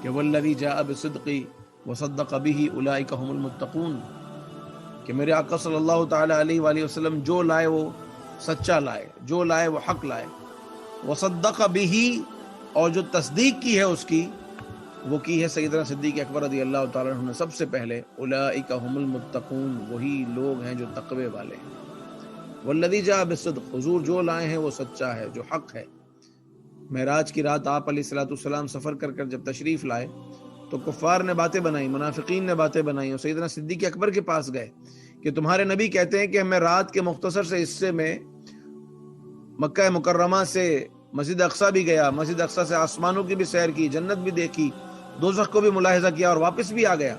کہ والذی جاء بالصدق وصدق به اولئک هم المتقون، کہ میرے آقا صلی اللہ تعالی علیہ وآلہ وسلم جو لائے وہ سچا لائے، جو لائے وہ حق لائے، وصدق به، اور جو تصدیق کی ہے اس کی، وہ کی ہے سیدنا صدیق اکبر رضی اللہ تعالیٰ عنہ نے سب سے پہلے۔ اولئک هم المتقون، وہی لوگ ہیں جو تقوی والے ہیں۔ والذی جاء بالصدق، حضور جو لائے ہیں وہ سچا ہے، جو حق ہے۔ معراج کی رات آپ علیہ الصلوۃ والسلام سفر کر کر جب تشریف لائے تو کفار نے باتیں بنائی، منافقین نے باتیں بنائی، اور سیدنا صدیق اکبر کے پاس گئے کہ تمہارے نبی کہتے ہیں کہ میں رات کے مختصر سے حصے میں مکہ مکرمہ سے مسجد اقصیٰ بھی گیا، مسجد اقصیٰ سے آسمانوں کی بھی سیر کی، جنت بھی دیکھی، دوزخ کو بھی ملاحظہ کیا اور واپس بھی آ گیا،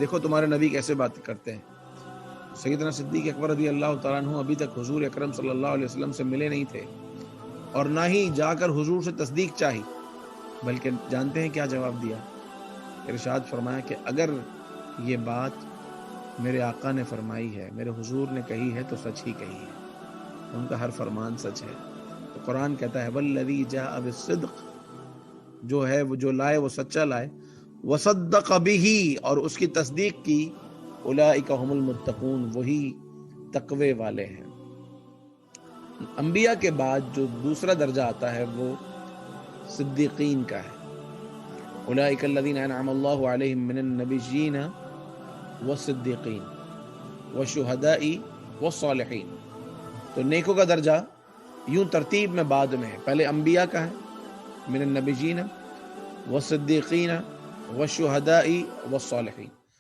دیکھو تمہارے نبی کیسے بات کرتے ہیں۔ سیدنا صدیق اکبر رضی اللہ تعالیٰ عنہ ابھی تک حضور اکرم صلی اللہ علیہ وسلم سے ملے نہیں تھے اور نہ ہی جا کر حضور سے تصدیق چاہی، بلکہ جانتے ہیں کیا جواب دیا؟ ارشاد فرمایا کہ اگر یہ بات میرے آقا نے فرمائی ہے، میرے حضور نے کہی ہے تو سچ ہی کہی ہے، ان کا ہر فرمان سچ ہے۔ تو قرآن کہتا ہے والذی جاء بالصدق، جو ہے وہ جو لائے وہ سچا لائے، وصدق بہ، اور اس کی تصدیق کی، اولئک هم المتقون، وہی تقوی والے ہیں۔ انبیاء کے بعد جو دوسرا درجہ آتا ہے وہ صدیقین کا ہے۔ اولئک الذین انعم اللہ علیہم من النبیین والصدیقین والشہداء والصالحین۔ تو نیکوں کا درجہ یوں ترتیب میں بعد میں ہے، پہلے انبیاء کا ہے، من النبیین والصدیقین والشہداء والصالحین۔